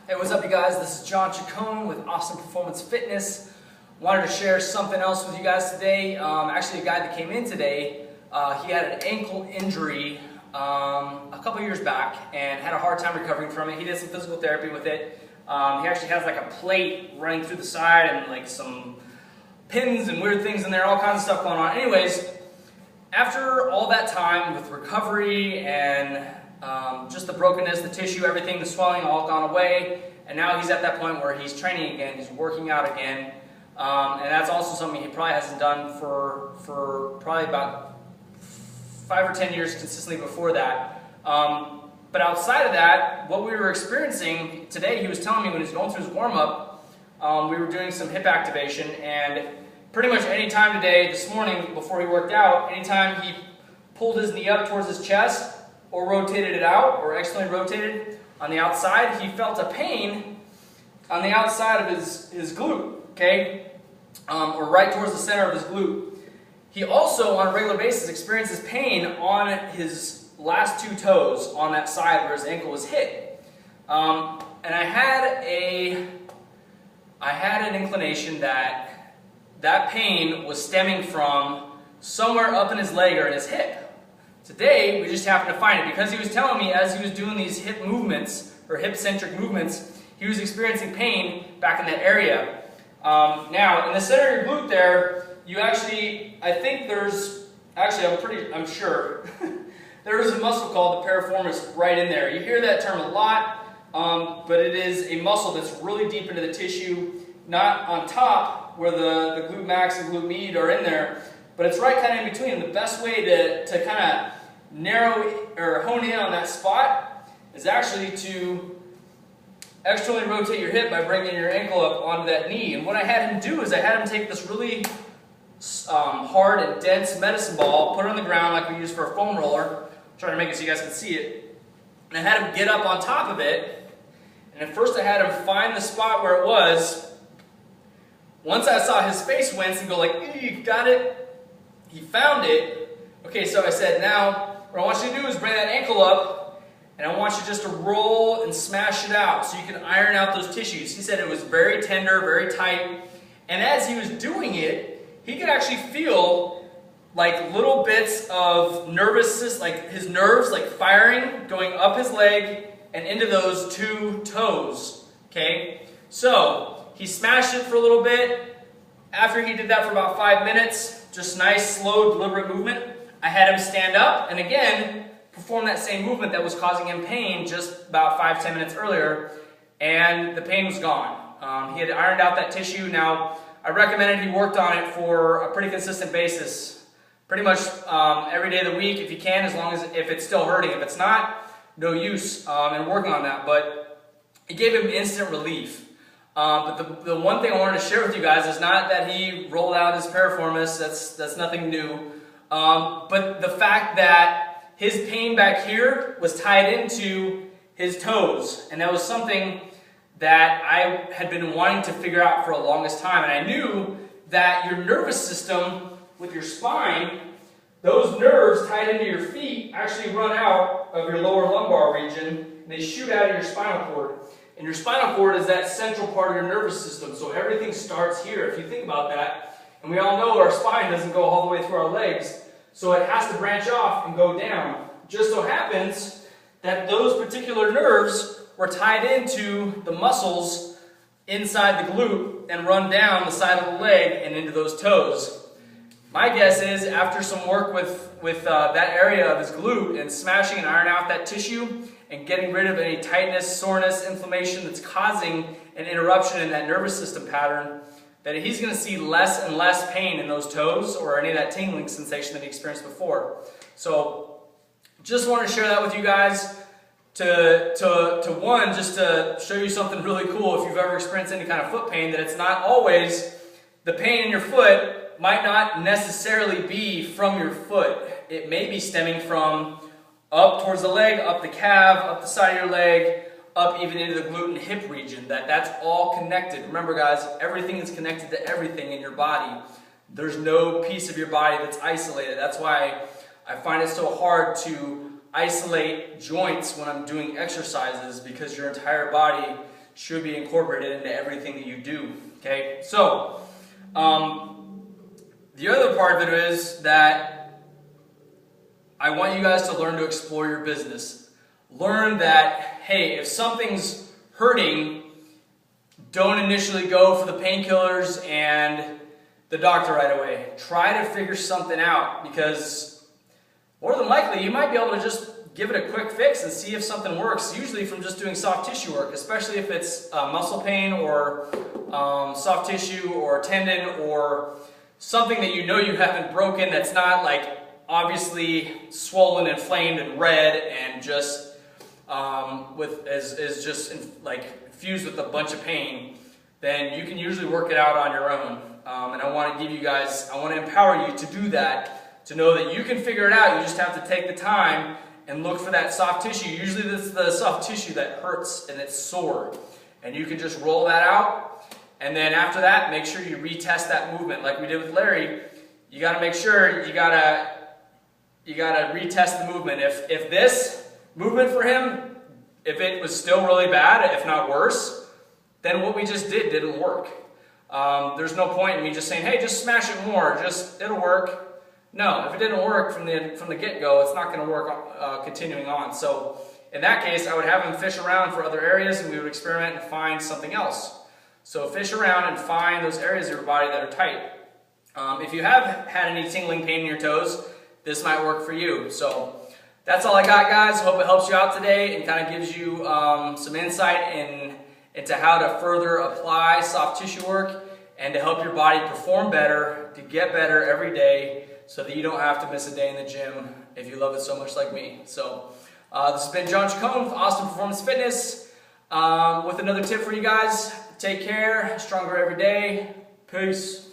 Hey, what's up you guys? This is John Chacon with Awesome Performance Fitness. Wanted to share something else with you guys today. Actually, a guy that came in today, he had an ankle injury a couple years back and had a hard time recovering from it. He did some physical therapy with it. He actually has like a plate running through the side and like some pins and weird things in there, all kinds of stuff going on. Anyways, after all that time with recovery and just the brokenness, the tissue, everything, the swelling all gone away, and now he's at that point where he's training again, he's working out again, and that's also something he probably hasn't done for probably about 5 or 10 years consistently before that. But outside of that, what we were experiencing today, he was telling me when he was going through his warm-up, we were doing some hip activation, and pretty much any time today, this morning before he worked out, anytime he pulled his knee up towards his chest or rotated it out or externally rotated on the outside, he felt a pain on the outside of his glute, okay? Or right towards the center of his glute. He also, on a regular basis, experiences pain on his last 2 toes on that side where his ankle was hit. And I had an inclination that that pain was stemming from somewhere up in his leg or in his hip. Today, we just happened to find it because he was telling me as he was doing these hip movements, or hip-centric movements, he was experiencing pain back in that area. Now, in the center of your glute there, you actually, I think there's, actually I'm sure, there is a muscle called the piriformis right in there. You hear that term a lot, but it is a muscle that's really deep into the tissue, not on top where the glute max and glute med are in there, but it's right kind of in between. The best way to kind of narrow or hone in on that spot is actually to externally rotate your hip by bringing your ankle up onto that knee. And what I had him do is I had him take this really hard and dense medicine ball, put it on the ground like we use for a foam roller. I'm trying to make it so you guys can see it. And I had him get up on top of it. And at first I had him find the spot where it was. Once I saw his face wince and go like, "You got it," he found it. Okay, so I said, now what I want you to do is bring that ankle up, and I want you just to roll and smash it out so you can iron out those tissues. He said it was very tender, very tight, and as he was doing it, he could actually feel like little bits of nervousness, like his nerves like firing, going up his leg and into those 2 toes, okay? So he smashed it for a little bit. After he did that for about 5 minutes, just nice, slow, deliberate movement, I had him stand up and again perform that same movement that was causing him pain just about 5-10 minutes earlier, and the pain was gone. He had ironed out that tissue. Now, I recommended he worked on it for a pretty consistent basis, pretty much every day of the week if you can, as long as if it's still hurting. If it's not, no use in working on that. But it gave him instant relief. But the one thing I wanted to share with you guys is not that he rolled out his piriformis. That's nothing new. But the fact that his pain back here was tied into his toes, and that was something that I had been wanting to figure out for the longest time. And I knew that your nervous system with your spine, those nerves tied into your feet actually run out of your lower lumbar region, and they shoot out of your spinal cord. And your spinal cord is that central part of your nervous system, so everything starts here. If you think about that, and we all know our spine doesn't go all the way through our legs, so it has to branch off and go down. Just so happens that those particular nerves were tied into the muscles inside the glute and run down the side of the leg and into those toes. My guess is after some work with that area of his glute and smashing and ironing out that tissue and getting rid of any tightness, soreness, inflammation that's causing an interruption in that nervous system pattern, that he's going to see less and less pain in those toes or any of that tingling sensation that he experienced before. So just wanted to share that with you guys one, just to show you something really cool if you've ever experienced any kind of foot pain, that it's not always, the pain in your foot might not necessarily be from your foot. It may be stemming from up towards the leg, up the calf, up the side of your leg, up even into the glute and hip region. That's all connected. Remember guys, everything is connected to everything in your body. There's no piece of your body that's isolated. That's why I find it so hard to isolate joints when I'm doing exercises, because your entire body should be incorporated into everything that you do. Okay, so the other part of it is that I want you guys to learn to explore your business. Learn that, hey, if something's hurting, don't initially go for the painkillers and the doctor right away. Try to figure something out, because more than likely you might be able to just give it a quick fix and see if something works, usually from just doing soft tissue work, especially if it's muscle pain or soft tissue or tendon or something that you know you haven't broken that's not like obviously swollen, inflamed, and red, and just is just like fused with a bunch of pain. Then you can usually work it out on your own. And I want to give you guys, I want to empower you to do that, to know that you can figure it out. You just have to take the time and look for that soft tissue. Usually this is the soft tissue that hurts and it's sore. And you can just roll that out. And then after that, make sure you retest that movement. Like we did with Larry, you got to make sure you got to retest the movement. If this movement for him, if it was still really bad, if not worse, then what we just did didn't work. There's no point in me just saying, hey, just smash it more, it'll work. No, if it didn't work from the get-go, it's not going to work continuing on. So in that case, I would have him fish around for other areas, and we would experiment and find something else. So fish around and find those areas of your body that are tight. If you have had any tingling pain in your toes, this might work for you. So that's all I got, guys. Hope it helps you out today and kind of gives you some insight into how to further apply soft tissue work and to help your body perform better, to get better every day, so that you don't have to miss a day in the gym if you love it so much like me. So this has been John Chacon with Austin Performance Fitness with another tip for you guys. Take care, stronger every day. Peace.